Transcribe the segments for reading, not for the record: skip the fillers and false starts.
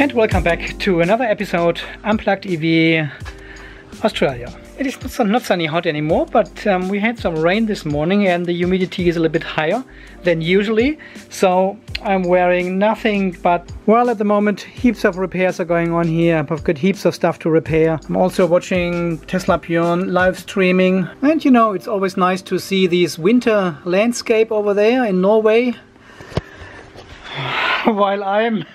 And welcome back to another episode Unplugged EV Australia. It is not sunny hot anymore, but we had some rain this morning and the humidity is a little bit higher than usually. So I'm wearing nothing but, well, at the moment heaps of repairs are going on here. I've got heaps of stuff to repair. I'm also watching Tesla Bjorn live streaming. And you know, it's always nice to see this winter landscape over there in Norway. While I'm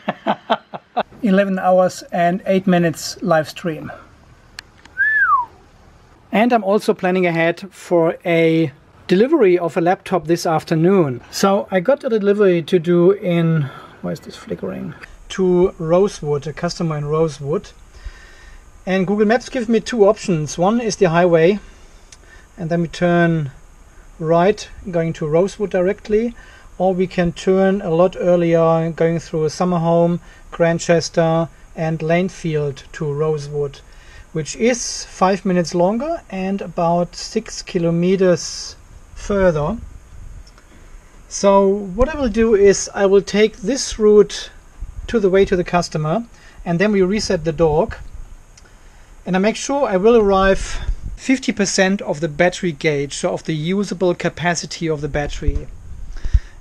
11 hours and 8 minutes live stream. And I'm also planning ahead for a delivery of a laptop this afternoon. So I got a delivery to do in, why is this flickering? To Rosewood, a customer in Rosewood. And Google Maps gives me two options. One is the highway, and then we turn right, going to Rosewood directly. Or we can turn a lot earlier, going through Summerholm, Grantchester and Lanefield to Rosewood, which is 5 minutes longer and about 6 kilometers further. So what I will do is I will take this route to the customer, and then we reset the dog, and I make sure I will arrive 50% of the battery gauge, so of the usable capacity of the battery.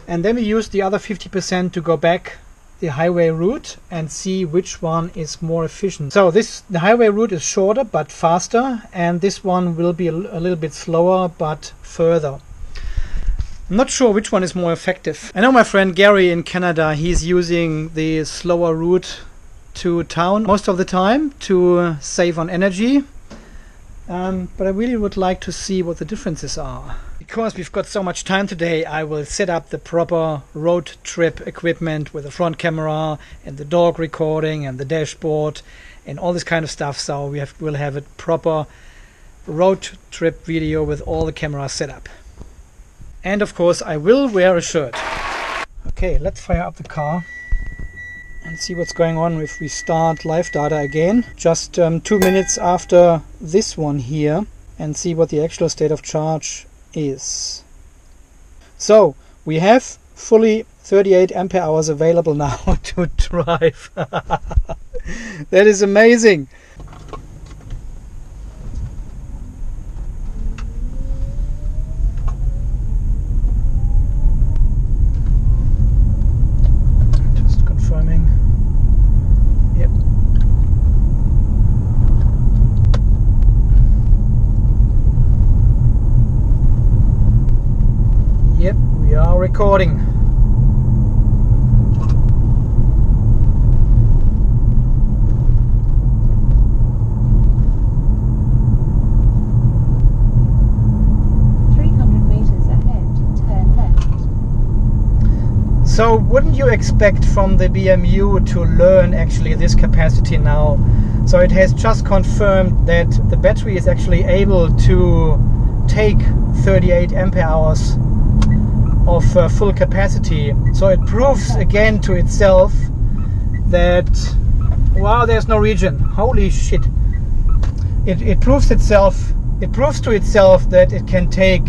And then we use the other 50% to go back the highway route and see which one is more efficient. So the highway route is shorter but faster, and this one will be a little bit slower but further. I'm not sure which one is more effective. I know my friend Gary in Canada, he's using the slower route to town most of the time to save on energy. But I really would like to see what the differences are. Because we've got so much time today, I will set up the proper road trip equipment with the front camera and the dog recording and the dashboard and all this kind of stuff. So we'll have a proper road trip video with all the cameras set up. And of course I will wear a shirt. Okay, let's fire up the car and see what's going on if we start live data again. Just 2 minutes after this one here, and see what the actual state of charge is. So we have fully 38 ampere hours available now to drive. That is amazing. Just confirming. Yep. Yep, we are recording. So wouldn't you expect from the BMU to learn actually this capacity now? So it has just confirmed that the battery is actually able to take 38 ampere hours of full capacity. So it proves again to itself that, wow, there's no region. Holy shit. It proves to itself that it can take,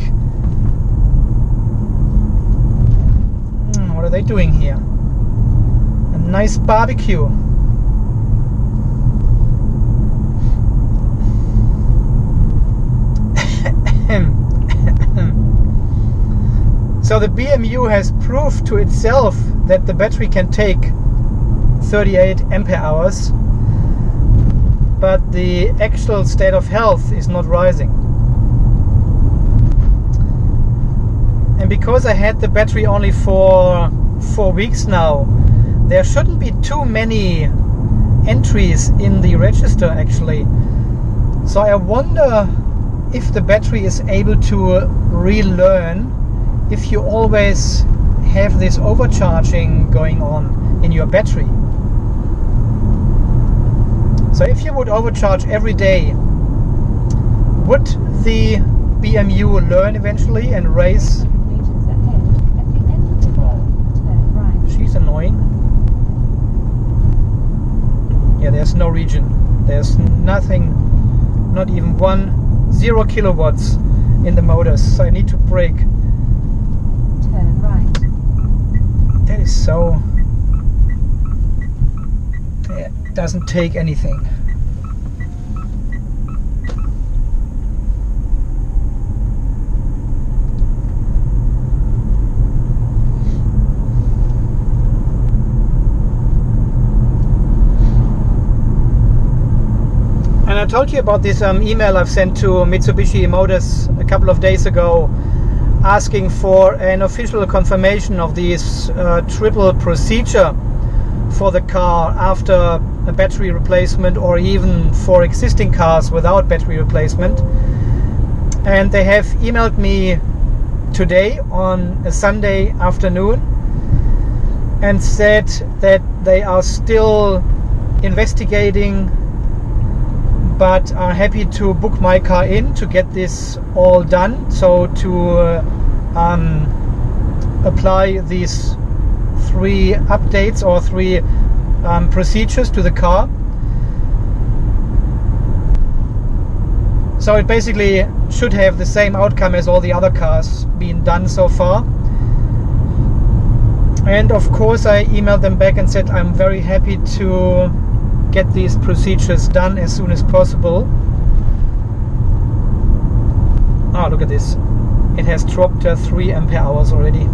what are they doing here? A nice barbecue. So the BMU has proved to itself that the battery can take 38 ampere hours, but the actual state of health is not rising. And because I had the battery only for 4 weeks now, there shouldn't be too many entries in the register actually. So I wonder if the battery is able to relearn if you always have this overcharging going on in your battery. So if you would overcharge every day, would the BMU learn eventually and raise? She's annoying. Yeah, there's no region. There's nothing, not even 0 kilowatts in the motors. So I need to brake. Turn right. That is so... Yeah. doesn't take anything. And I told you about this email I've sent to Mitsubishi Motors a couple of days ago, asking for an official confirmation of this triple procedure for the car after a battery replacement, or even for existing cars without battery replacement. And they have emailed me today on a Sunday afternoon and said that they are still investigating, but are happy to book my car in to get this all done. So to apply these 3 updates or 3 procedures to the car. So it basically should have the same outcome as all the other cars being done so far. And of course I emailed them back and said I'm very happy to get these procedures done as soon as possible. Oh, look at this. It has dropped 3 ampere hours already.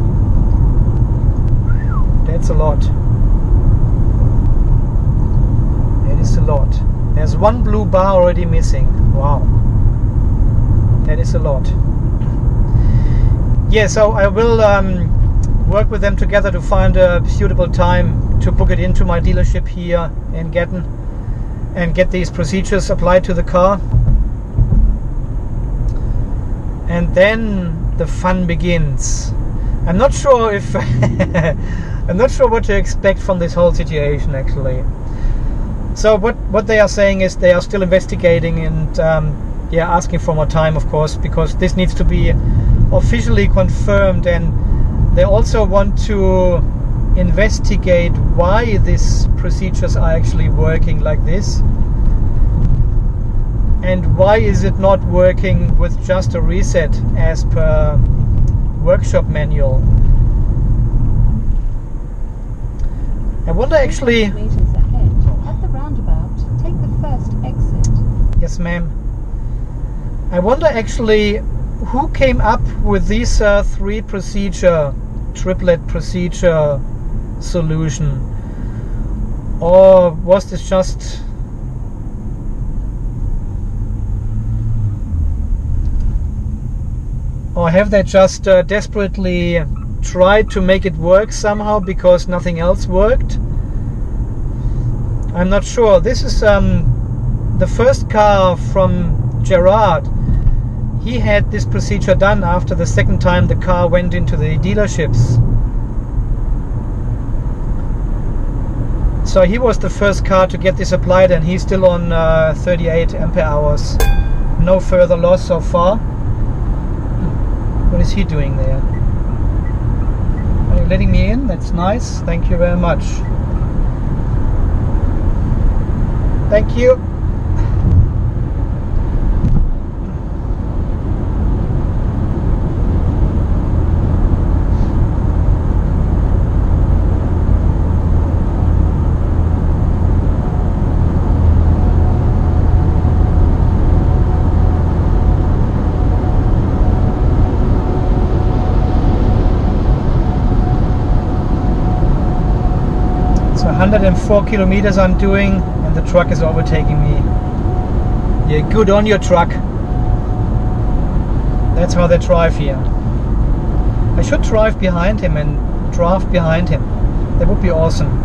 That's a lot. It is a lot. There's 1 blue bar already missing. Wow. That is a lot. Yeah, so I will work with them together to find a suitable time to book it into my dealership here in Getten and get these procedures applied to the car. And then the fun begins. I'm not sure if I'm not sure what to expect from this whole situation actually. So what they are saying is they are still investigating and yeah, asking for more time, of course, because this needs to be officially confirmed, and they also want to investigate why these procedures are actually working like this, and why is it not working with just a reset as per workshop manual. I wonder actually... Meters ahead, at the roundabout, take the first exit. Yes, ma'am. I wonder actually who came up with these 3 procedure, triplet procedure solution, or was this just or have they just desperately tried to make it work somehow because nothing else worked? I'm not sure. This is the first car from Gerard. He had this procedure done after the second time the car went into the dealerships. So he was the first car to get this applied, and he's still on 38 ampere hours. No further loss so far. What is he doing there? Are you letting me in? That's nice. Thank you very much. Thank you. So 104 kilometers I'm doing, and the truck is overtaking me. Yeah, good on your truck. That's how they drive here. I should drive behind him and draft behind him. That would be awesome.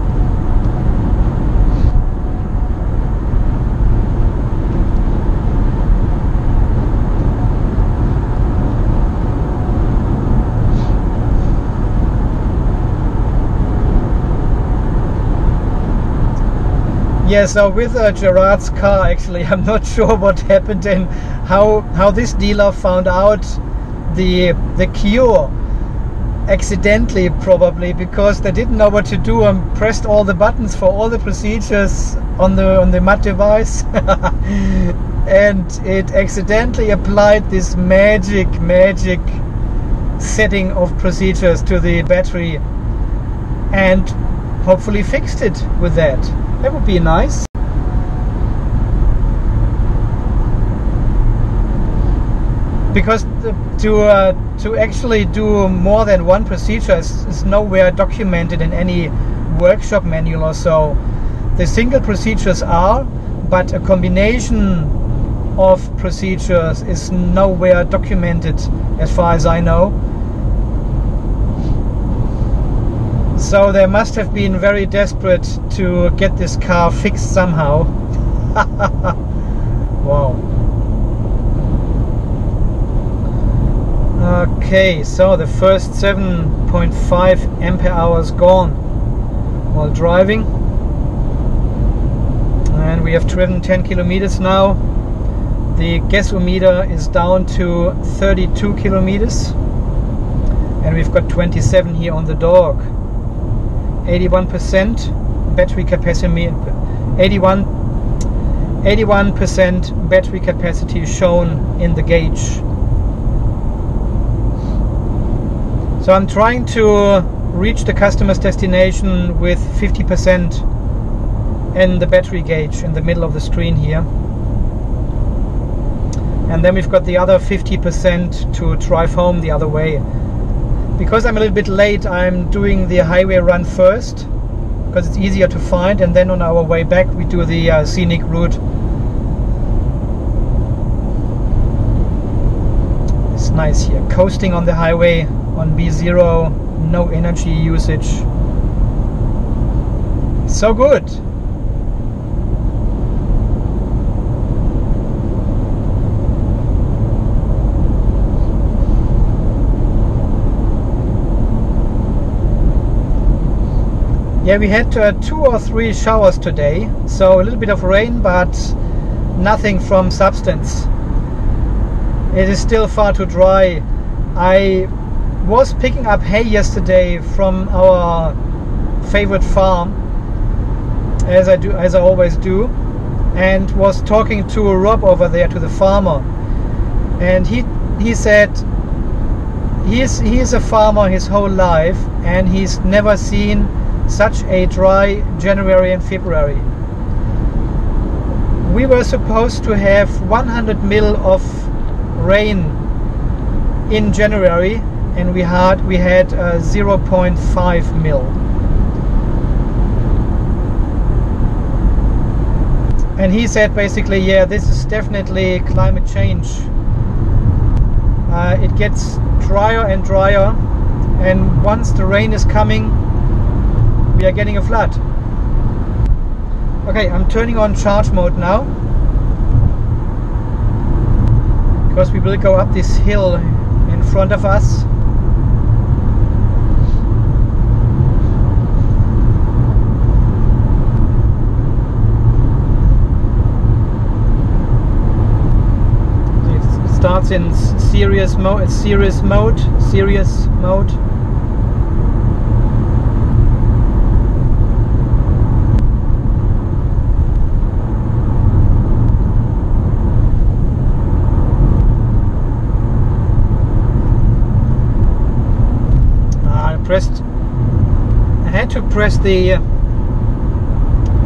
Yeah, so with Gerard's car, actually, I'm not sure what happened and how this dealer found out the cure. Accidentally, probably, because they didn't know what to do and pressed all the buttons for all the procedures on the MUT device, and it accidentally applied this magic setting of procedures to the battery, and hopefully fixed it with that. That would be nice. because to actually do more than one procedure is nowhere documented in any workshop manual or so. The single procedures are, but a combination of procedures is nowhere documented as far as I know. So they must have been very desperate to get this car fixed somehow. Wow. Okay, so the first 7.5 ampere hours gone while driving, and we have driven 10 kilometers now. The gasometer is down to 32 kilometers, and we've got 27 here on the dog. 81% battery capacity, 81% battery capacity shown in the gauge. So I'm trying to reach the customer's destination with 50% in the battery gauge in the middle of the screen here. And then we've got the other 50% to drive home the other way. Because I'm a little bit late, I'm doing the highway run first, because it's easier to find, and then on our way back we do the scenic route. It's nice here, coasting on the highway on B0, no energy usage. So good. Yeah, we had 2 or 3 showers today, so a little bit of rain, but nothing from substance. It is still far too dry. I was picking up hay yesterday from our favorite farm, as I always do, and was talking to Rob over there, to the farmer, and he said he's a farmer his whole life, and he's never seen such a dry January and February. We were supposed to have 100 mil of rain in January, and we had 0.5 mil. And he said basically, yeah, this is definitely climate change. It gets drier and drier, and once the rain is coming, we are getting a flood. Okay, I'm turning on charge mode now, because we will go up this hill in front of us. It starts in serious mode. I had to press the I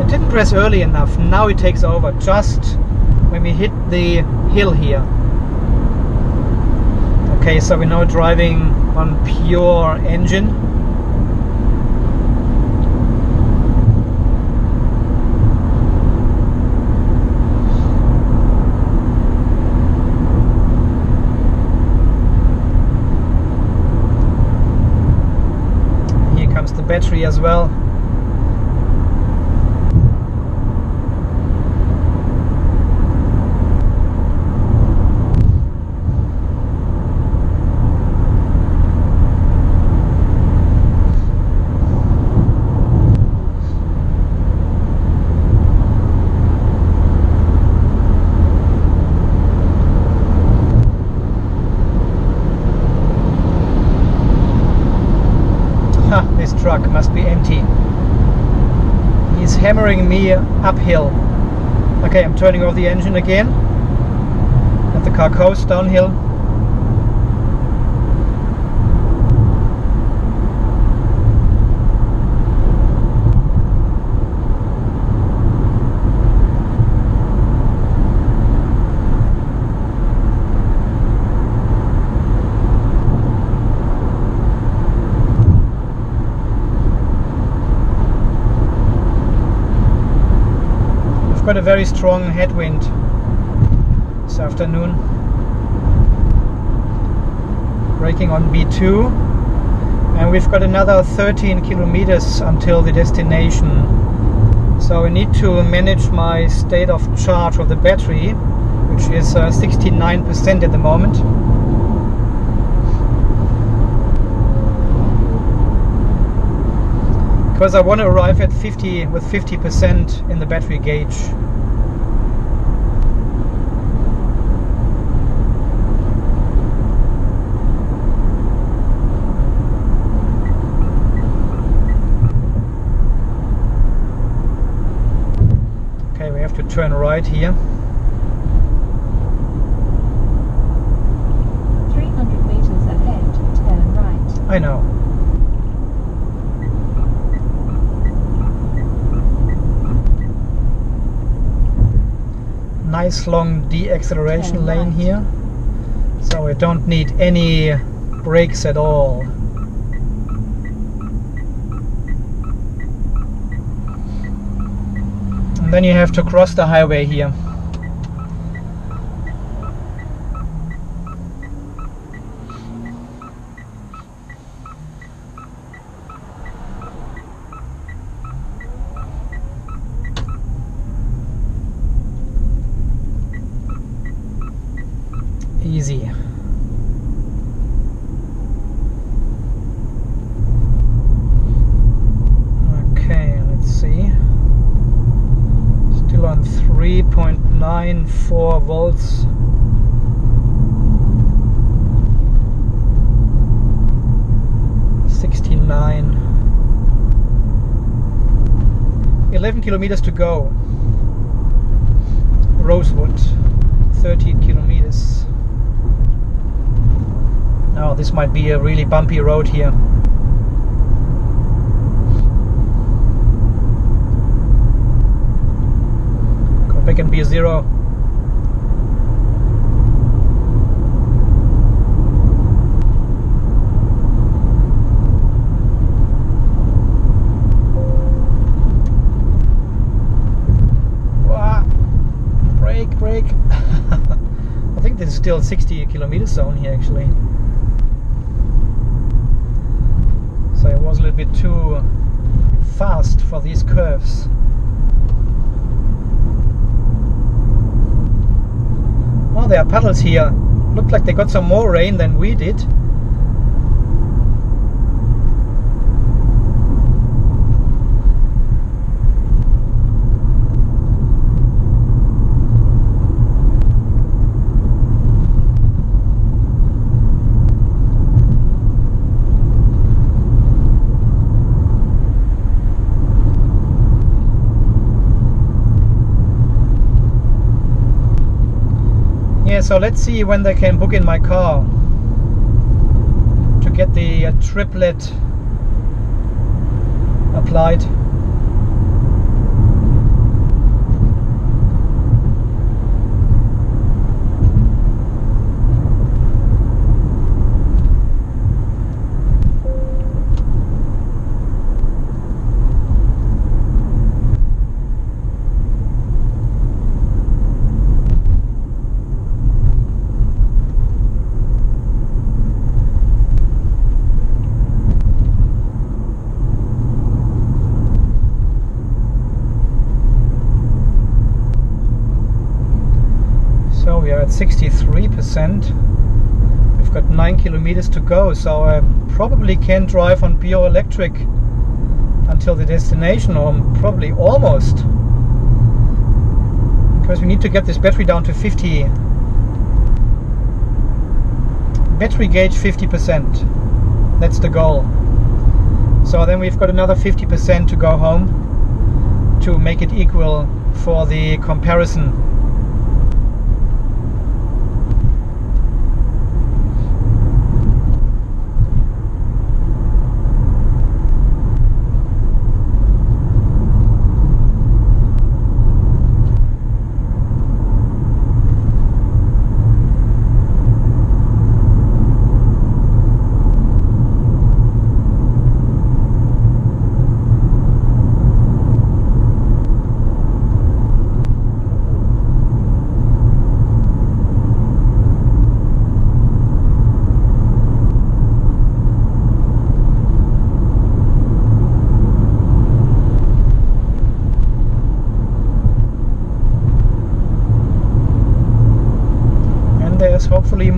didn't press early enough. Now it takes over just when we hit the hill here. Okay, so we're now driving on pure engine. The battery as well. This truck must be empty. He's hammering me uphill. Okay, I'm turning off the engine again. Let the car coast downhill. got a very strong headwind this afternoon. Braking on B2, and we've got another 13 kilometers until the destination. So I need to manage my state of charge of the battery, which is 69% at the moment. Because I want to arrive at 50% in the battery gauge. Okay, we have to turn right here. 300 meters ahead, turn right. I know. Nice long deceleration lane here, so I don't need any brakes at all. And then you have to cross the highway here. Easy. Okay, let's see. Still on 3.94 volts. $69. 11 kilometers to go. Rosewood, 13 kilometers. Now this might be a really bumpy road here. Go back and be a zero. Brake. I think this is still 60 kilometer zone here actually. So it was a little bit too fast for these curves. Oh, there are puddles here. Look like they got some more rain than we did. So let's see when they can book in my car to get the triplet applied. So we are at 63%. We've got 9 kilometers to go, so I probably can drive on pure electric until the destination, or probably almost, because we need to get this battery down to 50. Battery gauge 50%. That's the goal. So then we've got another 50% to go home to make it equal for the comparison.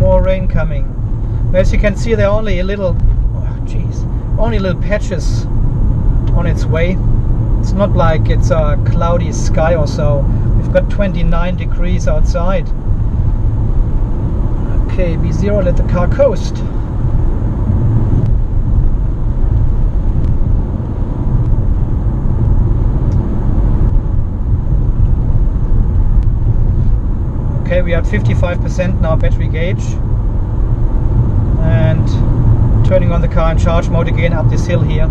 more rain coming. As you can see, there are only only little patches on its way. It's not like it's a cloudy sky or so. We've got 29 degrees outside. Okay, B0, let the car coast. Okay, we are at 55% now battery gauge, and turning on the car in charge mode again up this hill here.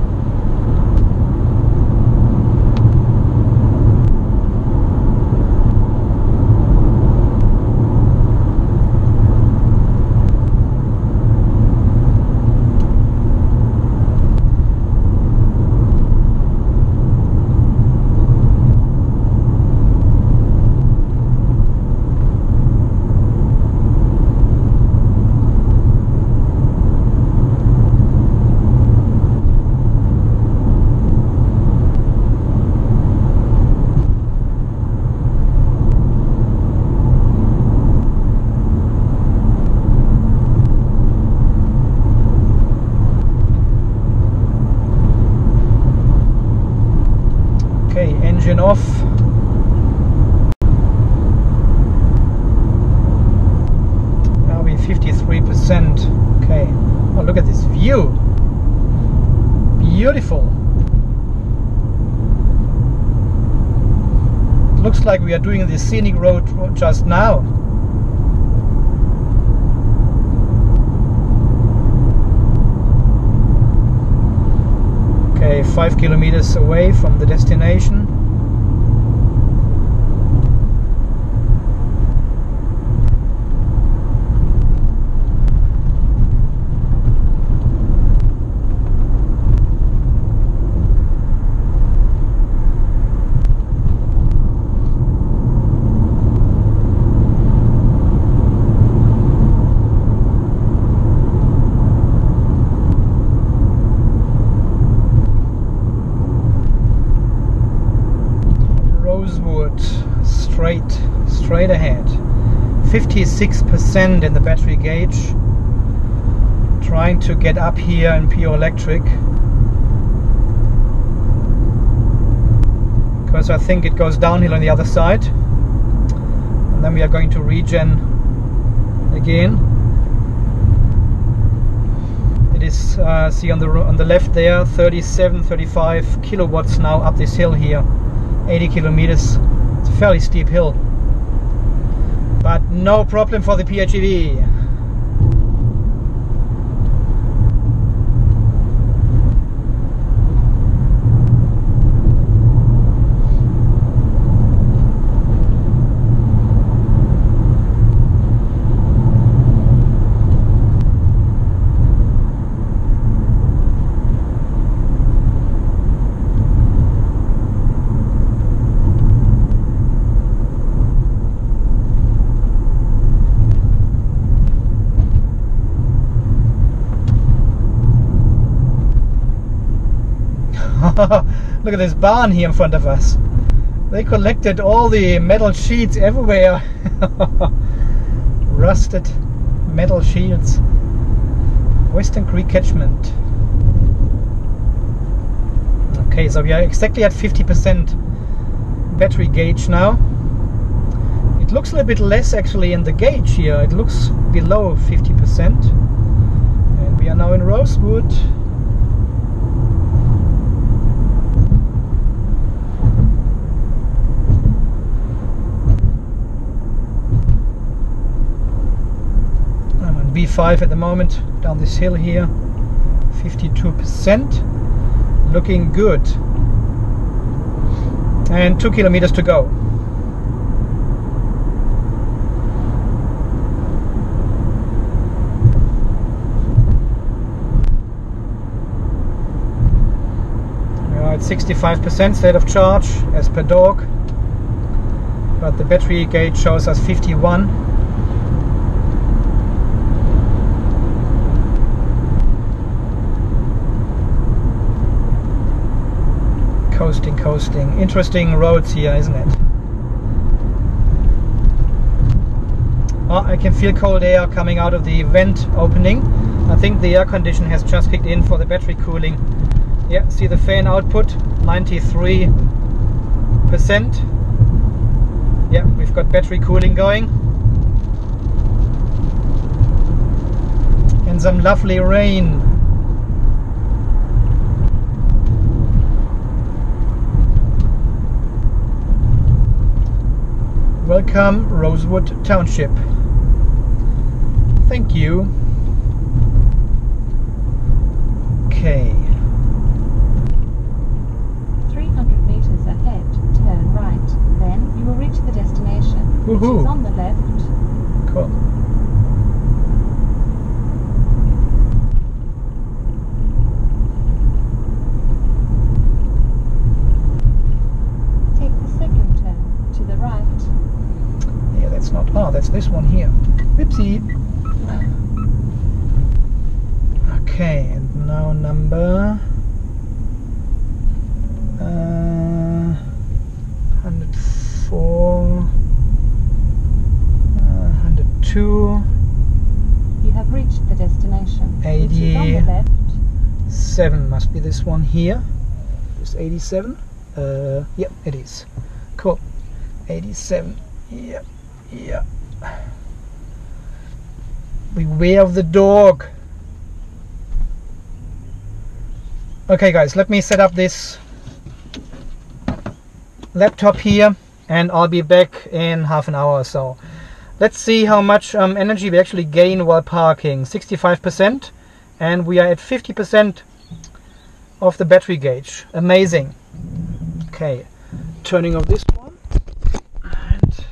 Engine off. Now we're 53%. Okay. Oh, look at this view. Beautiful. It looks like we are doing the scenic road just now. Okay, 5 kilometers away from the destination. Straight ahead. 56% in the battery gauge. Trying to get up here in pure electric, because I think it goes downhill on the other side, and then we are going to regen again. It is see on the left there, 35 kilowatts now up this hill here, 80 kilometers. It's a fairly steep hill, but no problem for the PHEV. Look at this barn here in front of us. They collected all the metal sheets everywhere. Rusted metal shields. Western Creek catchment. Okay, so we are exactly at 50% battery gauge now. It looks a little bit less actually in the gauge here. It looks below 50%. And we are now in Rosewood. B5 at the moment, down this hill here, 52%, looking good, and 2 kilometers to go. We are at 65% state of charge as per dog, but the battery gauge shows us 51. Coasting. Interesting roads here, isn't it? Oh, I can feel cold air coming out of the vent opening. I think the air condition has just kicked in for the battery cooling. Yeah, see the fan output, 93%. Yeah, we've got battery cooling going. And some lovely rain. Welcome, Rosewood Township. Thank you. Okay. 300 meters ahead, turn right. Then you will reach the destination, which Woohoo. is on the left. Cool. Take the second turn to the right. Yeah, that's not. Oh, that's this one here. Whoopsie. Okay, and now number 104, 102, You have reached the destination, which is on the left. 7 must be this one here. Is 87? Yep, it is. Cool. 87. Yep, yeah. Beware of the dog. Okay guys, let me set up this laptop here and I'll be back in half an hour or so. Let's see how much energy we actually gain while parking. 65%, and we are at 50% of the battery gauge. Amazing. Okay, turning off this one and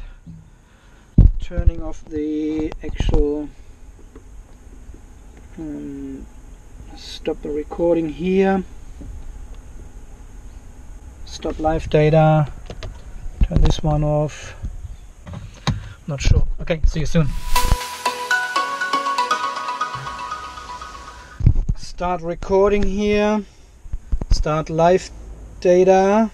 turning off the actual stop the recording here, stop live data, turn this one off. Not sure. Okay, see you soon. Start recording here, start live data.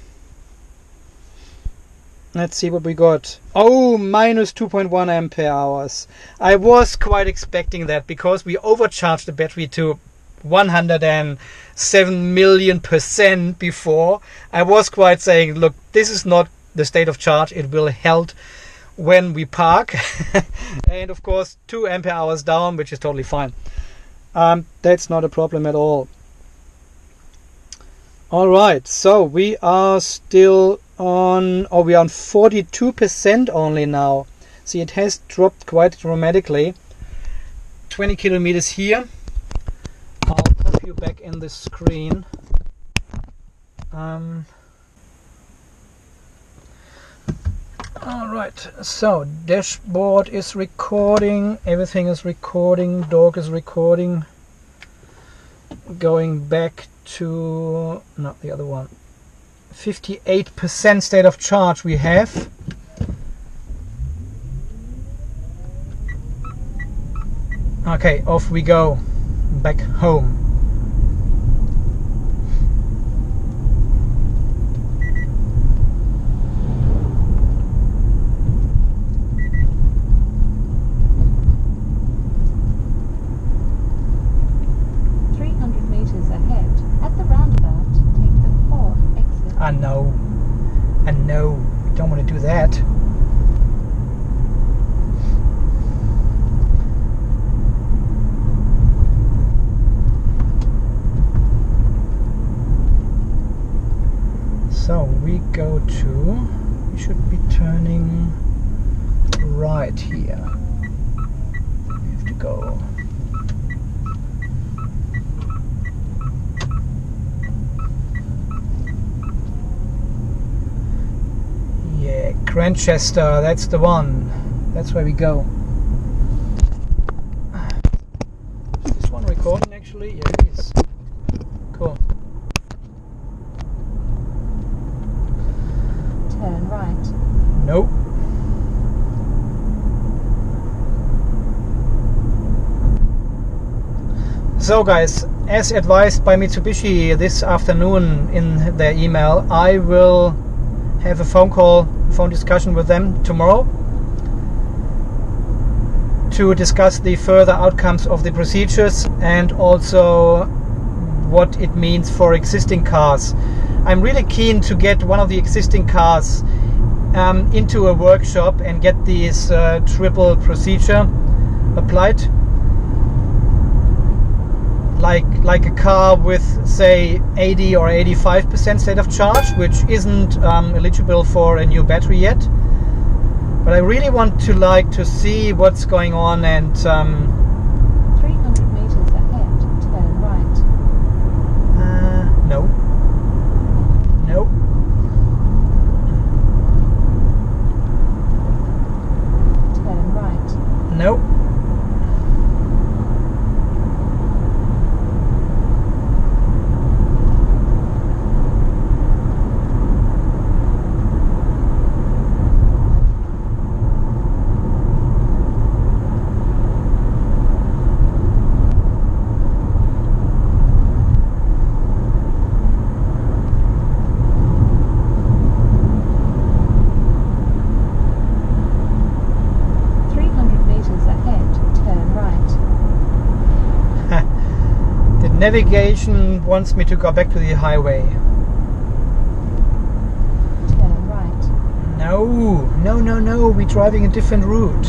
Let's see what we got. Oh, minus 2.1 ampere hours. I was quite expecting that because we overcharged the battery to 107 million% before. I was quite saying, look, this is not the state of charge. It will held when we park. And of course 2 ampere hours down, which is totally fine. That's not a problem at all. Alright, so we are still on, oh, we are on 42% only now. See, it has dropped quite dramatically. 20 kilometers here. I'll pop you back in the screen. Alright, so dashboard is recording, everything is recording, dog is recording. Going back to, not the other one, 58% state of charge we have. Okay, off we go, back home. I know, we don't want to do that. So we go to, we should be turning right here. We have to go. Yeah, Grantchester, that's the one. That's where we go. Is this one recording actually? Yeah, it is. Cool. Turn right. Nope. So guys, as advised by Mitsubishi this afternoon in their email, I will have a phone discussion with them tomorrow. to discuss the further outcomes of the procedures and also what it means for existing cars. I'm really keen to get one of the existing cars into a workshop and get this triple procedure applied, like a car with say 80 or 85% state of charge, which isn't eligible for a new battery yet. But I really want to see what's going on, and 300 meters ahead, turn right. No. Turn right. No. Navigation wants me to go back to the highway. Turn right. No, we're driving a different route.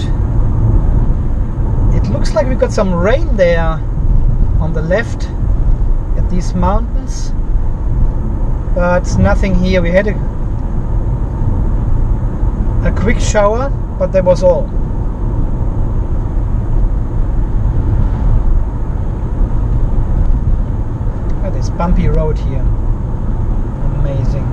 It looks like we got some rain there on the left at these mountains, but nothing here. We had a quick shower, but that was all. This bumpy road here. Amazing.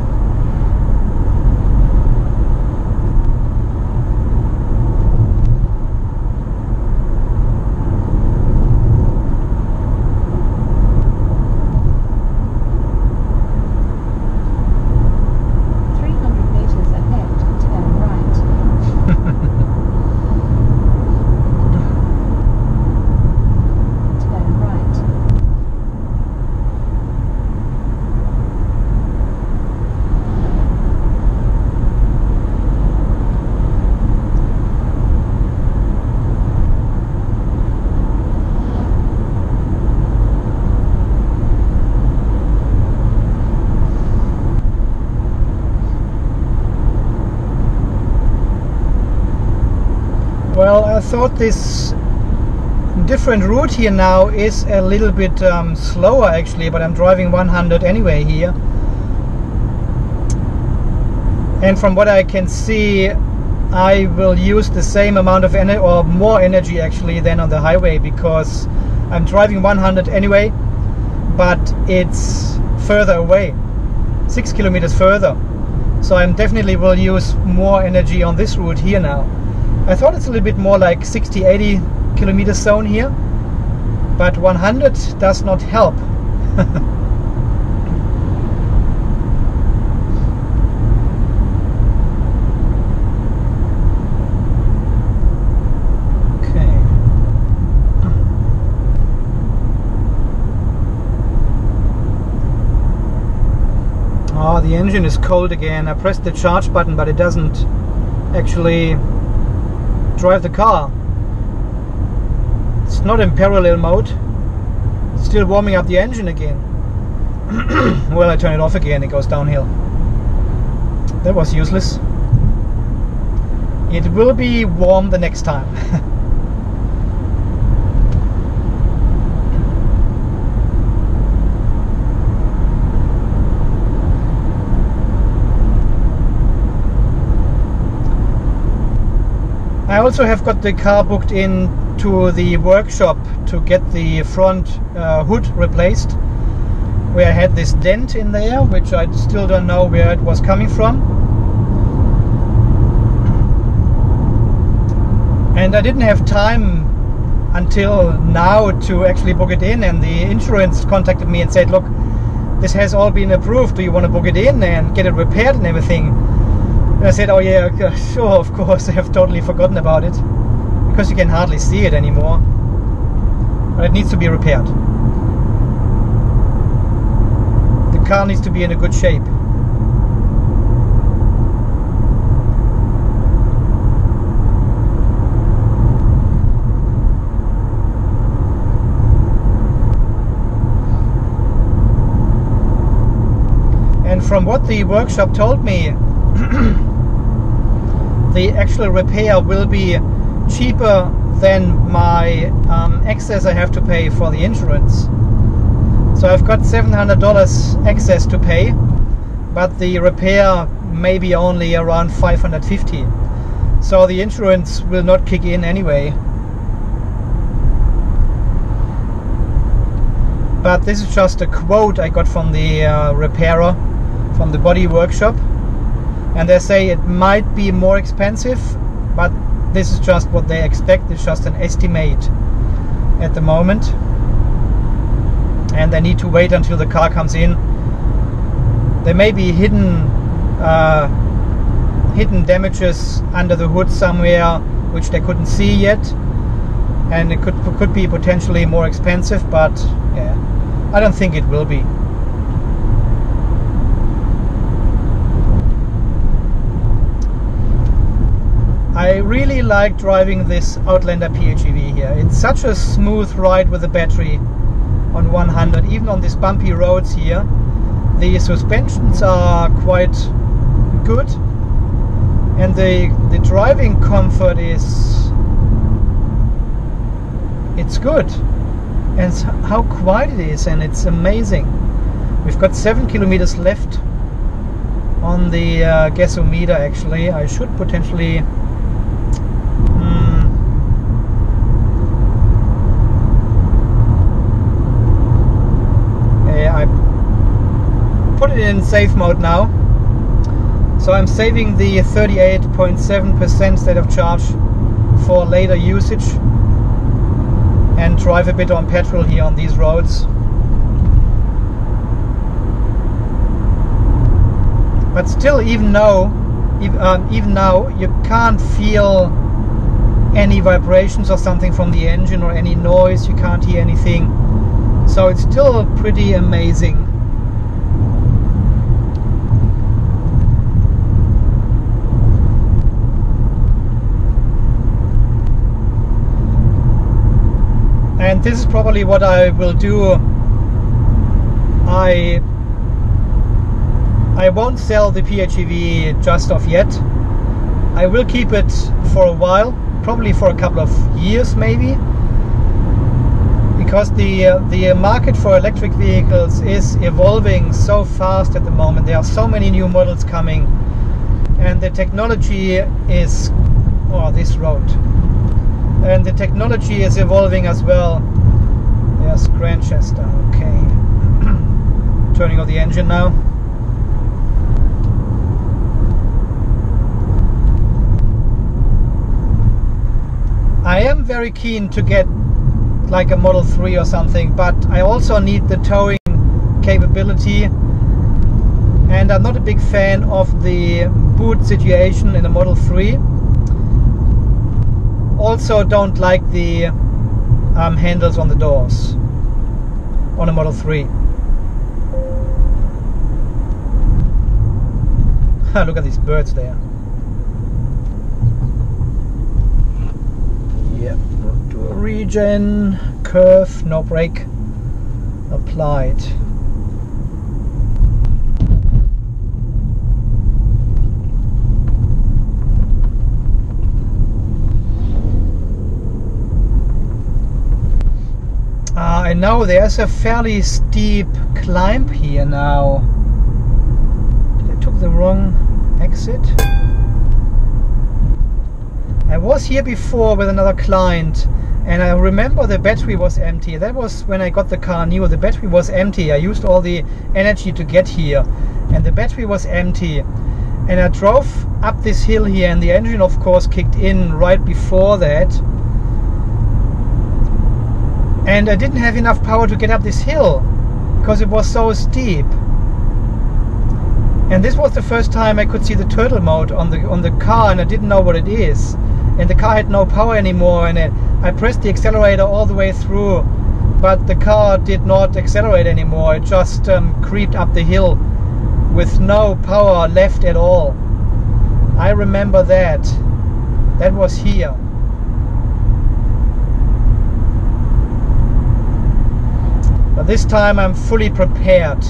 Well, I thought this different route here now is a little bit slower actually, but I'm driving 100 anyway here. And from what I can see, I will use the same amount of energy, or more energy actually, than on the highway, because I'm driving 100 anyway, but it's further away, 6 kilometers further. So I definitely will use more energy on this route here now. I thought it's a little bit more like 60-80 kilometer zone here, but 100 does not help. Okay. Oh, the engine is cold again. I pressed the charge button, but it doesn't actually drive the car. It's not in parallel mode. It's still warming up the engine again. Well, I turn it off again, it goes downhill. That was useless. It will be warm the next time. I also have got the car booked in to the workshop to get the front hood replaced, where I had this dent in there, which I still don't know where it was coming from. And I didn't have time until now to actually book it in, and the insurance contacted me and said, look, this has all been approved, do you want to book it in and get it repaired and everything? And I said, oh yeah, sure, of course. I have totally forgotten about it, because you can hardly see it anymore. But it needs to be repaired. The car needs to be in a good shape. And from what the workshop told me, the actual repair will be cheaper than my excess I have to pay for the insurance. So I've got $700 excess to pay, but the repair may be only around $550. So the insurance will not kick in anyway. But this is just a quote I got from the repairer, from the body workshop. And they say it might be more expensive, but this is just what they expect. It's just an estimate at the moment. And they need to wait until the car comes in. There may be hidden damages under the hood somewhere which they couldn't see yet, and it could be potentially more expensive, but yeah, I don't think it will be. I really like driving this Outlander PHEV here. It's such a smooth ride with the battery on 100, even on these bumpy roads here. The suspensions are quite good, and the driving comfort it's good, and how quiet it is, and it's amazing. We've got 7 kilometers left on the gasometer. Actually, I should potentially I put it in safe mode now, so I'm saving the 38.7% state of charge for later usage and drive a bit on petrol here on these roads. But still, even now you can't feel any vibrations or something from the engine or any noise. You can't hear anything, so it's still pretty amazing. And this is probably what I will do. I won't sell the PHEV just off yet. I will keep it for a while, probably for a couple of years maybe, because the market for electric vehicles is evolving so fast at the moment. There are so many new models coming, and the technology is, oh, this road. And the technology is evolving as well. There's Grandchester, okay. Turning off the engine now. I am very keen to get like a Model 3 or something, but I also need the towing capability, and I'm not a big fan of the boot situation in a Model 3. Also don't like the handles on the doors on a Model 3. Look at these birds there. Yep, do a regen, curve, no brake applied. I know there's a fairly steep climb here now. Did I took the wrong exit? I was here before with another client, and I remember the battery was empty. That was when I got the car new. The battery was empty. I used all the energy to get here, and the battery was empty. And I drove up this hill here, and the engine of course kicked in right before that. And I didn't have enough power to get up this hill because it was so steep. And this was the first time I could see the turtle mode on the car, and I didn't know what it is. And the car had no power anymore, and I pressed the accelerator all the way through, but the car did not accelerate anymore. It just creeped up the hill with no power left at all. I remember that. That was here. But this time I'm fully prepared.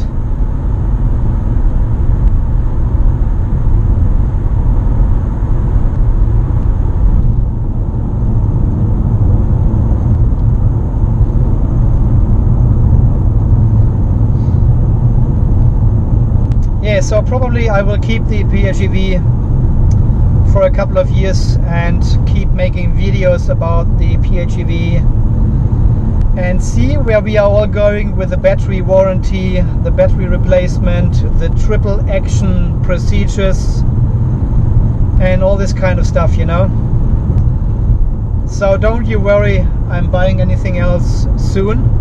Okay, so probably I will keep the PHEV for a couple of years and keep making videos about the PHEV and see where we are all going with the battery warranty, the battery replacement, the triple action procedures and all this kind of stuff, you know. So don't you worry, I'm buying anything else soon.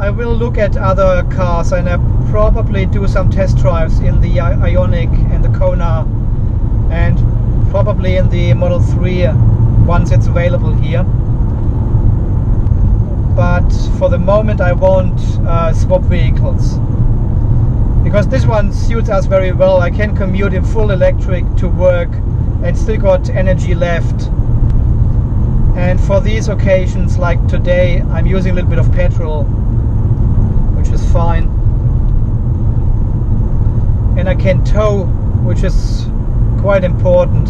I will look at other cars, and I probably do some test drives in the Ioniq and the Kona, and probably in the Model 3 once it's available here. But for the moment I won't swap vehicles, because this one suits us very well. I can commute in full electric to work and still got energy left. And for these occasions like today, I'm using a little bit of petrol, which is fine. And I can tow, which is quite important.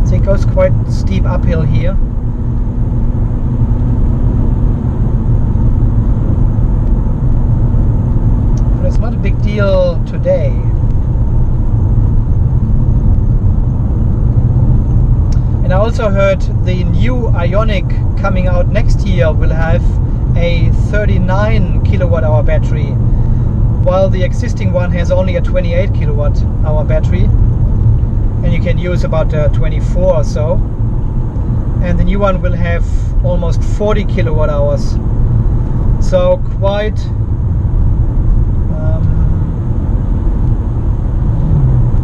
So it goes quite steep uphill here. But it's not a big deal today. And I also heard the new Ioniq coming out next year will have a 39 kilowatt hour battery, while the existing one has only a 28 kilowatt hour battery, and you can use about 24 or so. And the new one will have almost 40 kilowatt hours. So quite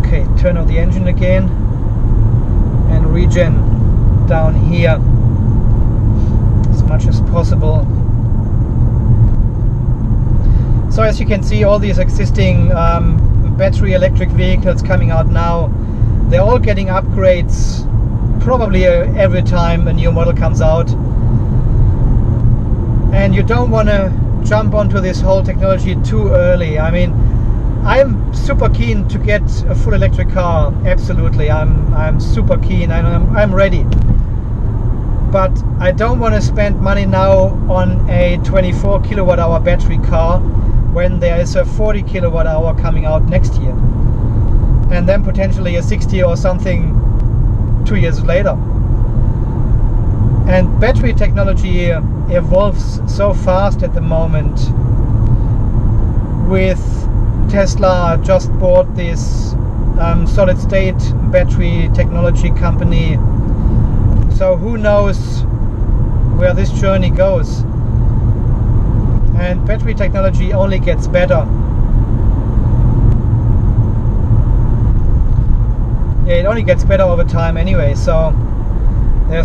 okay, turn on the engine again and regen down here as much as possible. So as you can see, all these existing battery electric vehicles coming out now, they're all getting upgrades probably every time a new model comes out. And you don't want to jump onto this whole technology too early. I mean, I'm super keen to get a full electric car, absolutely. I'm super keen and I'm ready. But I don't want to spend money now on a 24 kilowatt hour battery car when there is a 40 kilowatt hour coming out next year, and then potentially a 60 or something 2 years later. And battery technology evolves so fast at the moment. With Tesla just bought this solid state battery technology company, so who knows where this journey goes. And battery technology only gets better. Yeah, it only gets better over time anyway, so there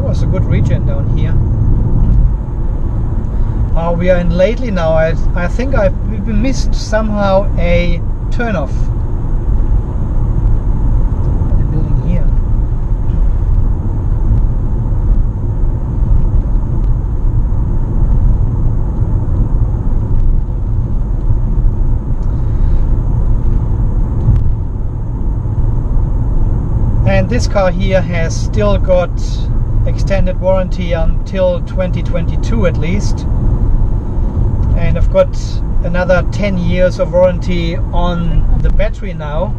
was a good regen down here. We are in lately now. I think we missed somehow a turnoff. The building here. And this car here has still got extended warranty until 2022 at least. And I've got another 10 years of warranty on the battery now.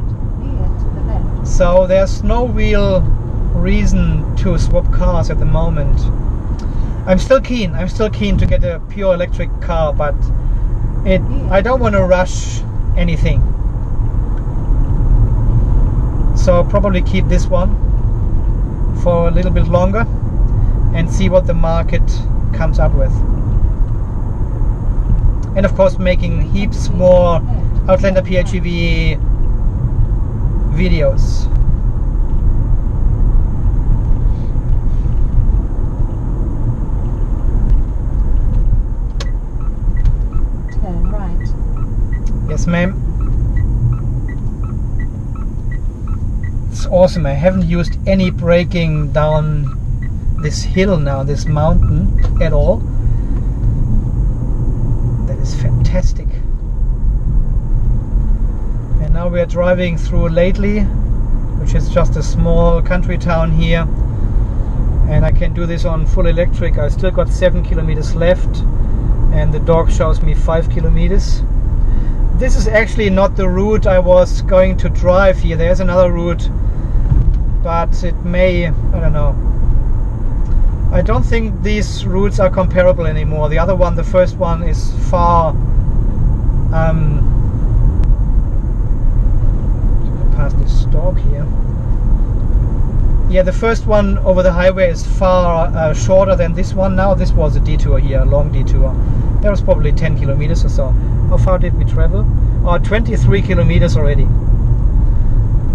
So there's no real reason to swap cars at the moment. I'm still keen to get a pure electric car, but I don't want to rush anything. So I'll probably keep this one for a little bit longer and see what the market comes up with. And of course making heaps more Outlander PHEV videos. Turn right. Yes, ma'am. It's awesome. I haven't used any braking down this hill now, this mountain at all. Is fantastic. And now we are driving through Lately, which is just a small country town here, and I can do this on full electric. I still got 7 kilometers left, and the dog shows me 5 kilometers. This is actually not the route I was going to drive here. There's another route, but it may, I don't know. I don't think these routes are comparable anymore. The other one, the first one, is far past this stalk here. Yeah, the first one over the highway is far shorter than this one now. This was a detour here, a long detour. That was probably 10 kilometers or so. How far did we travel? Oh, 23 kilometers already.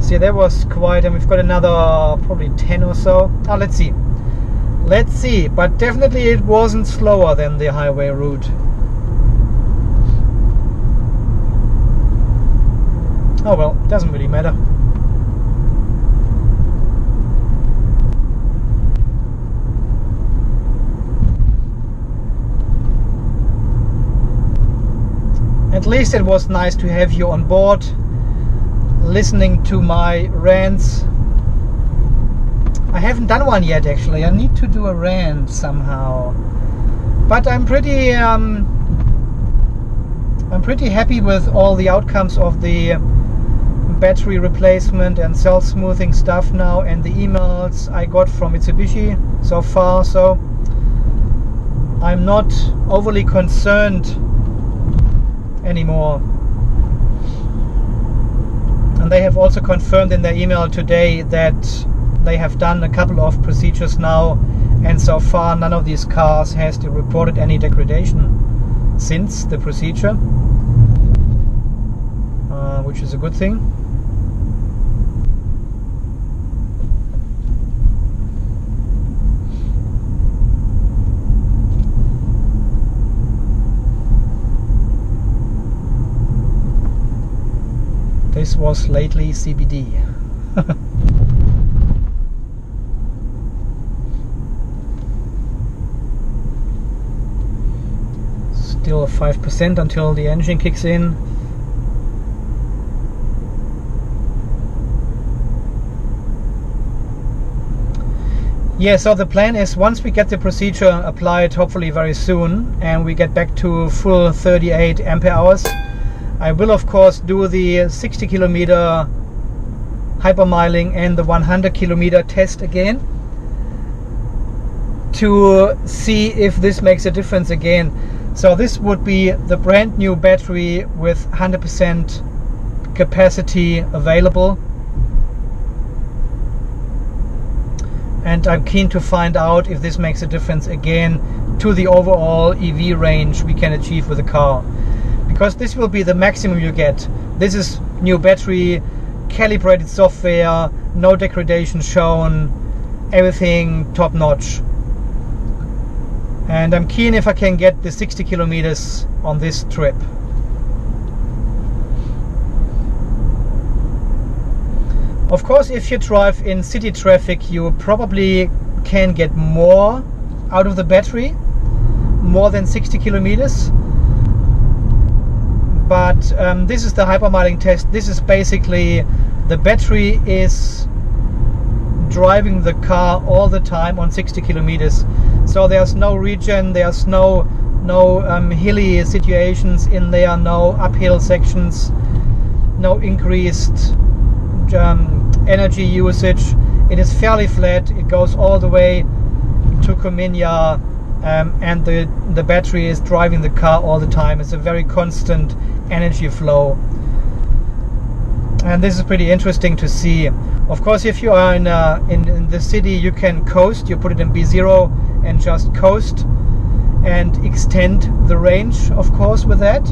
See, that was quite, and we've got another probably 10 or so. Oh, let's see. Let's see, but definitely it wasn't slower than the highway route. Oh well, doesn't really matter. At least it was nice to have you on board, listening to my rants. I haven't done one yet, actually. I need to do a rant somehow. But I'm pretty happy with all the outcomes of the battery replacement and cell smoothing stuff now, and the emails I got from Mitsubishi so far. So I'm not overly concerned anymore. And they have also confirmed in their email today that they have done a couple of procedures now, and so far none of these cars has reported any degradation since the procedure, which is a good thing. This was lately CBD. Still 5% until the engine kicks in. Yeah, so the plan is, once we get the procedure applied, hopefully very soon, and we get back to full 38 ampere hours, I will of course do the 60 kilometer hypermiling and the 100 kilometer test again to see if this makes a difference again. So this would be the brand new battery with 100% capacity available, and I'm keen to find out if this makes a difference again to the overall EV range we can achieve with the car. Because this will be the maximum you get. This is new battery, calibrated software, no degradation shown, everything top notch. And I'm keen if I can get the 60 kilometers on this trip. Of course, if you drive in city traffic, you probably can get more out of the battery, more than 60 kilometers. But this is the hypermiling test. This is basically the battery is driving the car all the time on 60 kilometers. So there's no regen, there's no hilly situations in there, no uphill sections, no increased energy usage. It is fairly flat. It goes all the way to Cominya, and the battery is driving the car all the time. It's a very constant energy flow, and this is pretty interesting to see. Of course, if you are in the city, you can coast. You put it in B0 and just coast and extend the range, of course, with that.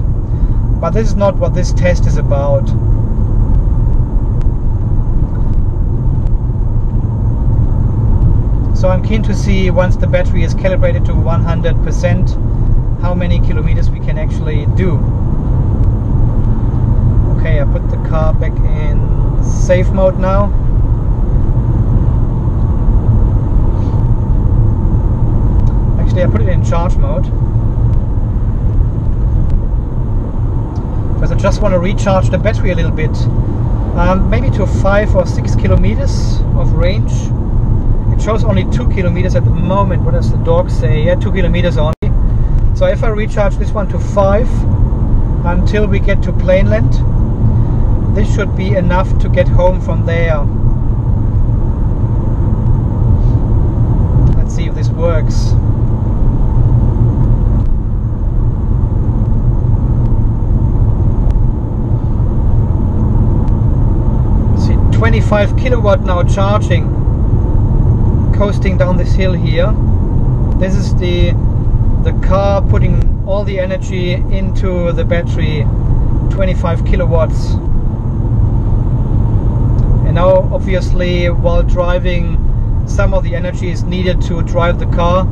But this is not what this test is about. So I'm keen to see, once the battery is calibrated to 100%, how many kilometers we can actually do. Okay, I put the car back in safe mode now. Actually, I put it in charge mode, because I just want to recharge the battery a little bit. Maybe to 5 or 6 kilometers of range. It shows only 2 kilometers at the moment. What does the dog say? Yeah, 2 kilometers only. So So if I recharge this one to 5 until we get to Plainland, this should be enough to get home from there. Let's see if this works. See, 25 kilowatt now charging, coasting down this hill here. This is the car putting all the energy into the battery, 25 kilowatts. And now obviously while driving, some of the energy is needed to drive the car.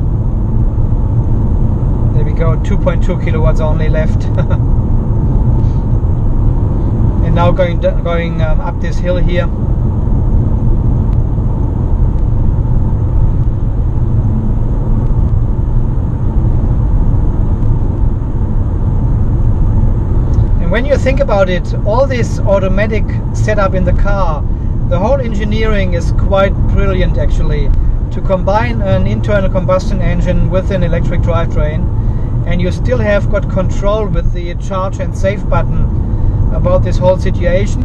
There we go, 2.2 kilowatts only left. And now going up this hill here. When you think about it, all this automatic setup in the car, the whole engineering is quite brilliant actually. To combine an internal combustion engine with an electric drivetrain, and you still have got control with the charge and save button about this whole situation.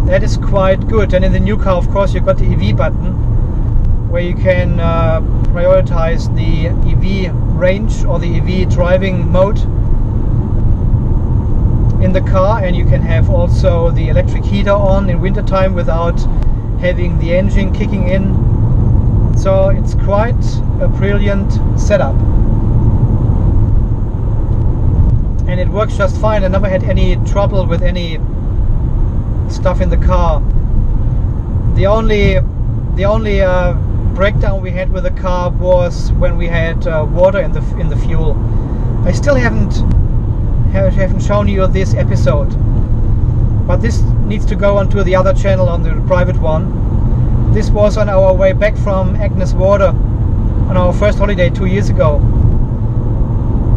That is quite good. And in the new car, of course, you've got the EV button, where you can prioritize the EV range or the EV driving mode in the car, and you can have also the electric heater on in wintertime without having the engine kicking in. So it's quite a brilliant setup, and it works just fine. I never had any trouble with any stuff in the car. The only breakdown we had with the car was when we had water in the fuel. I still haven't shown you this episode, but this needs to go onto the other channel, on the private one. This was on our way back from Agnes Water on our first holiday 2 years ago,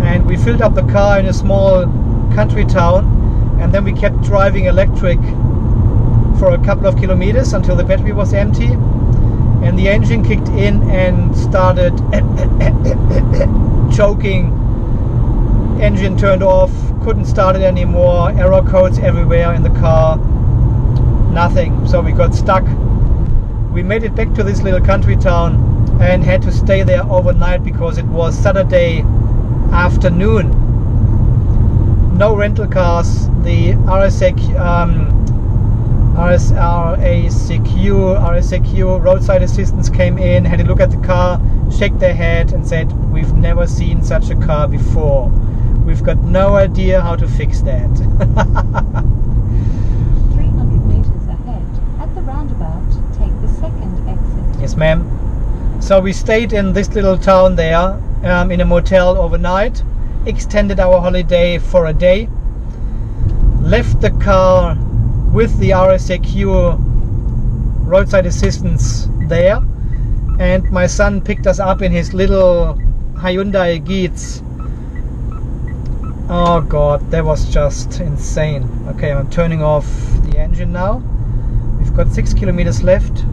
and we filled up the car in a small country town, and then we kept driving electric for a couple of kilometers until the battery was empty, and the engine kicked in and started choking. Engine turned off, couldn't start it anymore, error codes everywhere in the car, nothing. So we got stuck. We made it back to this little country town and had to stay there overnight because it was Saturday afternoon. No rental cars. The RSAQ roadside assistance came in, had a look at the car, shake their head and said, "We've never seen such a car before. We've got no idea how to fix that." 300 meters ahead, at the roundabout, take the second exit. Yes, ma'am. So we stayed in this little town there, in a motel overnight, extended our holiday for a day, left the car with the RSAQ roadside assistance there, and my son picked us up in his little Hyundai Geats. Oh god, that was just insane. Okay, I'm turning off the engine now. We've got 6 kilometers left.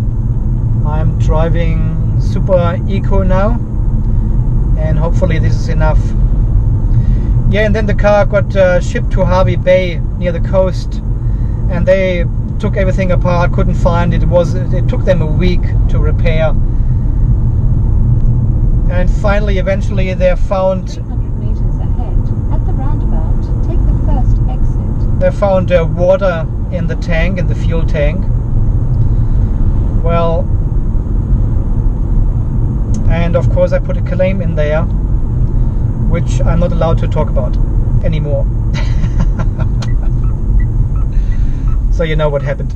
I'm driving super eco now, and hopefully this is enough. Yeah, and then the car got shipped to Harvey Bay near the coast, and they took everything apart, couldn't find it. It took them a week to repair, and finally, eventually, they found. 300 meters ahead, at the roundabout, take the first exit. They found water in the tank, in the fuel tank. Well, and of course, I put a claim in there, which I'm not allowed to talk about anymore. So you know what happened.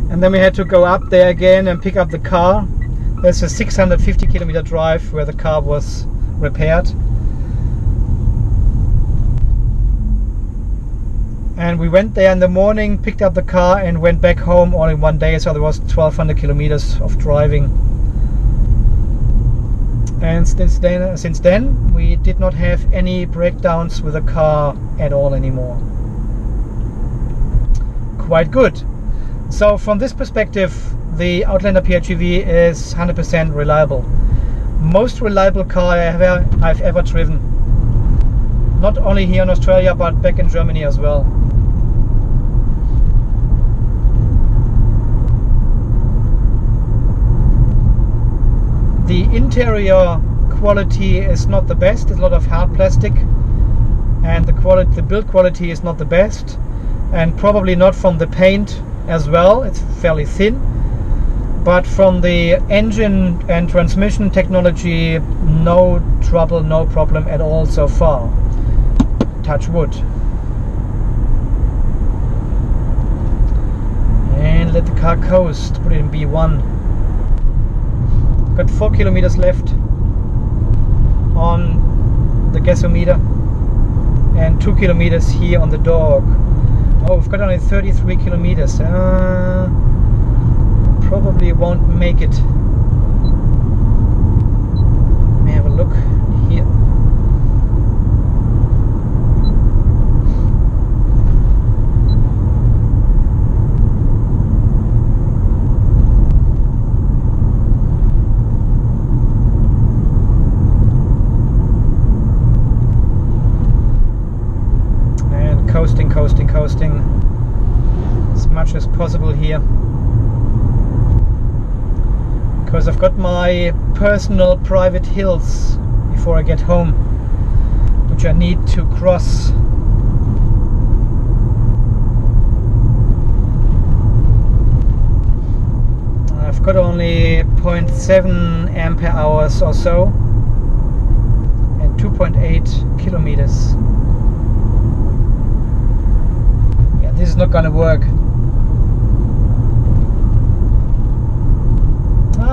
And then we had to go up there again and pick up the car. There's a 650 kilometer drive where the car was repaired. And we went there in the morning, picked up the car and went back home all in one day. So there was 1200 kilometers of driving. And since then we did not have any breakdowns with the car at all anymore. Quite good. So from this perspective, the Outlander PHEV is 100% reliable. most reliable car I've ever driven. Not only here in Australia, but back in Germany as well. The interior quality is not the best. It's a lot of hard plastic, and the build quality is not the best, and probably not from the paint as well. It's fairly thin, but from the engine and transmission technology, no trouble, no problem at all so far. Touch wood. And let the car coast. Put it in B1. Got 4 kilometers left on the gasometer and 2 kilometers here on the dog. Oh, we've got only 33 kilometers. Probably won't make it. Let me have a look here. Coasting as much as possible here, because I've got my personal private hills before I get home, which I need to cross. I've got only 0.7 ampere hours or so and 2.8 kilometers. This is not gonna work.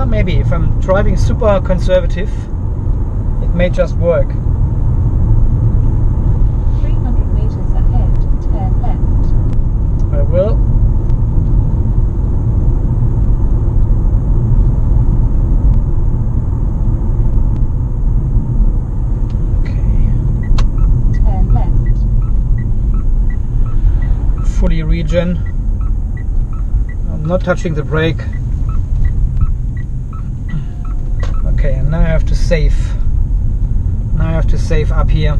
Maybe if I'm driving super conservative, it may just work. 300 meters ahead, turn left. I will. Fully regen. I'm not touching the brake. Okay, and now I have to save. Now I have to save up here.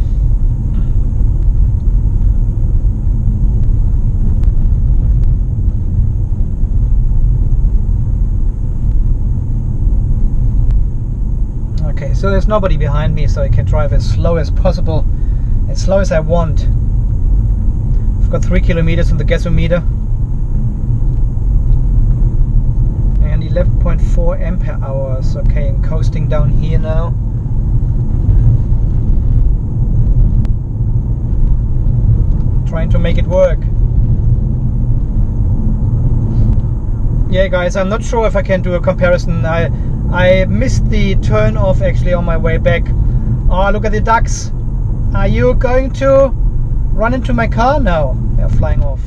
Okay, so there's nobody behind me, so I can drive as slow as possible, as slow as I want. Got 3 kilometers on the gasometer and 11.4 ampere hours. Okay, I'm coasting down here now. Trying to make it work. Yeah guys, I'm not sure if I can do a comparison. I missed the turn off actually on my way back. Oh, look at the ducks. Are you going to run into my car? No, they're flying off.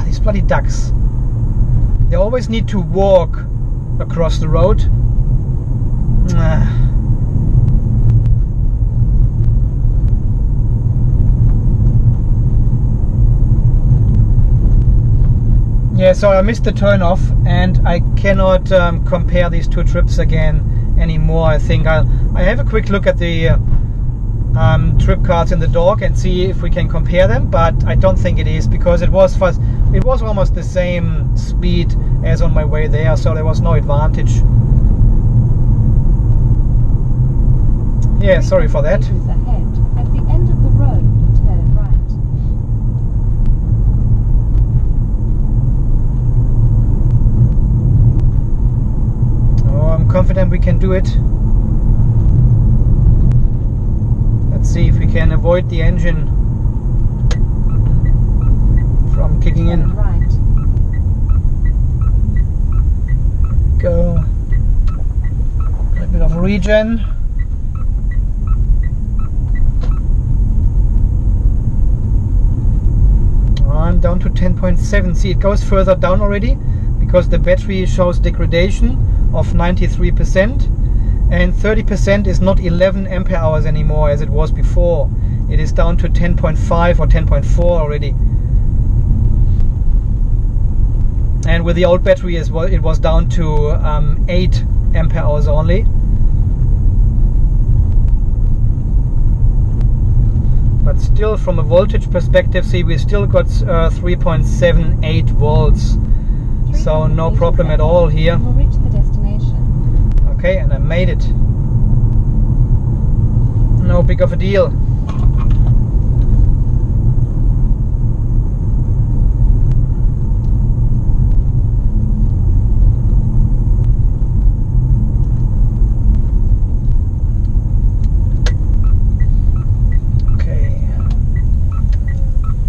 These bloody ducks. They always need to walk across the road. Yeah, so I missed the turn off, and I cannot compare these two trips again anymore. I think I have a quick look at the trip cards in the dog and see if we can compare them, but I don't think it is, because it was almost the same speed as on my way there, so there was no advantage. Yeah, sorry for that. Ahead, at the end of the road, turn right. Oh, I'm confident we can do it. See if we can avoid the engine from kicking in. Right. Go. A little bit of regen. I'm down to 10.7. See, it goes further down already because the battery shows degradation of 93%. And 30% is not 11 ampere hours anymore as it was before. It is down to 10.5 or 10.4 already. And with the old battery as well, it was down to 8 ampere hours only. still from a voltage perspective, see, we still got 3.78 volts. So no problem at all here. We'll reach the destination. Okay, and I made it. No big of a deal. Okay.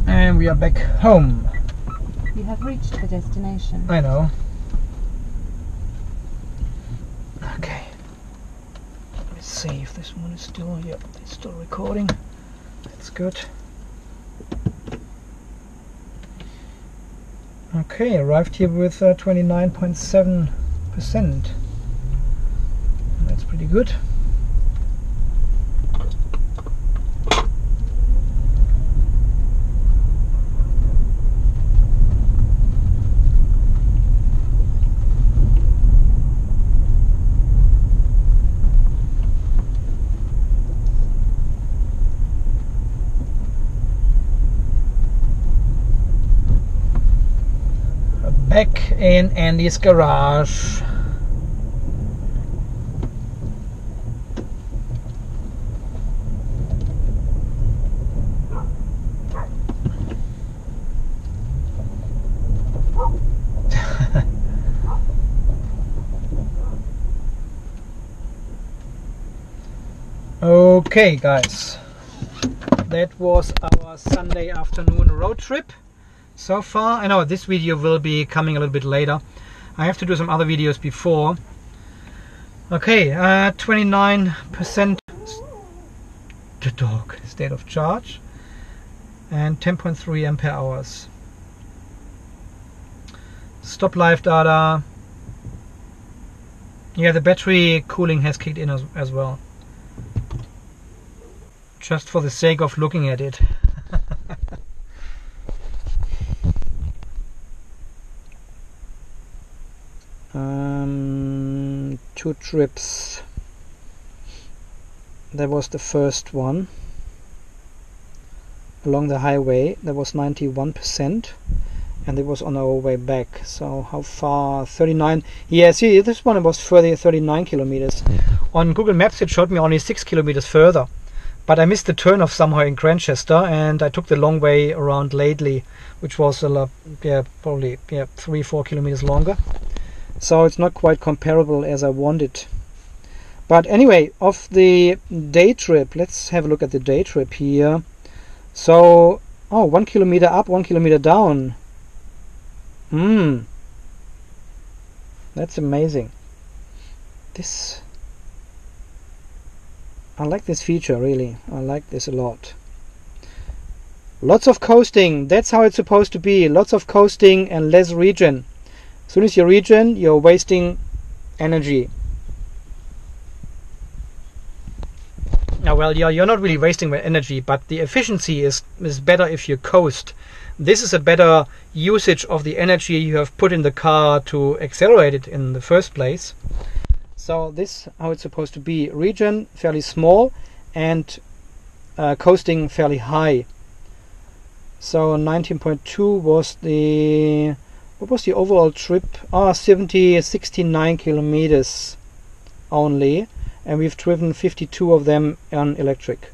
And we are back home. You have reached the destination. I know. Okay. Let's see if this one is still, yep, it's still recording. That's good. Okay, arrived here with 29.7%. That's pretty good. Back in Andy's garage. Okay guys, that was our Sunday afternoon road trip. So far, I know this video will be coming a little bit later. I have to do some other videos before. Okay, 29% the dog state of charge and 10.3 ampere hours. Stop live data. Yeah, the battery cooling has kicked in as well. Just for the sake of looking at it. 2 trips. That was the first one along the highway. That was 91%, and it was on our way back. So how far? 39. Yeah, see, this one was further, 39 kilometers. On Google Maps it showed me only 6 kilometers further, but I missed the turn off somewhere in Grantchester, and I took the long way around Laidley, which was a lot, probably 3-4 kilometers longer. So it's not quite comparable as I wanted. But anyway, of the day trip, let's have a look at the day trip here. So, 1 kilometer up, 1 kilometer down. That's amazing. I like this feature, really. I like this a lot. Lots of coasting. That's how it's supposed to be. Lots of coasting and less regen. As soon as you regen, you're wasting energy. Now, well, you're not really wasting energy, but the efficiency is better if you coast. This is a better usage of the energy you have put in the car to accelerate it in the first place. So this how it's supposed to be. Regen fairly small and coasting fairly high. So 19.2 was the... What was the overall trip? 69 kilometers only, and we've driven 52 of them on electric.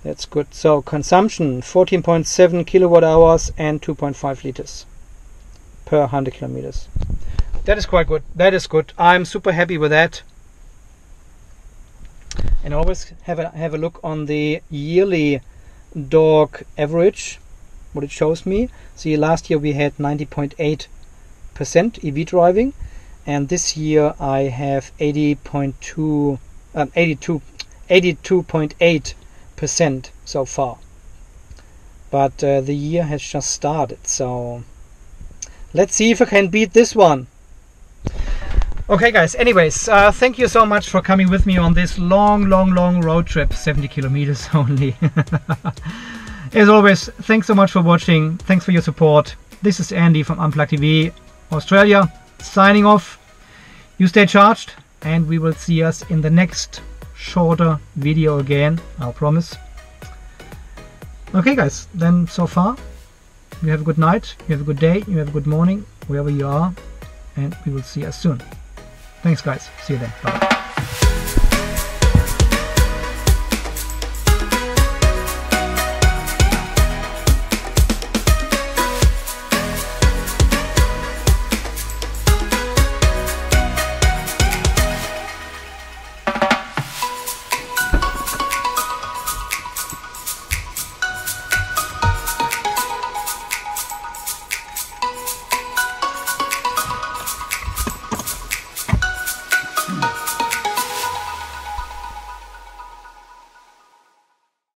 That's good. So consumption 14.7 kilowatt hours and 2.5 liters per 100 kilometers. That is quite good. That is good. I'm super happy with that. And always have a look on the yearly dog average, what it shows me. See, last year we had 90.8% EV driving, and this year I have 82.8% so far. But the year has just started, so let's see if I can beat this one. Okay guys, anyways, thank you so much for coming with me on this long road trip, 70 kilometers only. As always, thanks so much for watching. Thanks for your support. This is Andy from Unplugged TV Australia, signing off. You stay charged, and we will see us in the next shorter video again, I'll promise. Okay guys, then so far you have a good night, you have a good day, you have a good morning, wherever you are, and we will see us soon. Thanks guys, see you then, bye.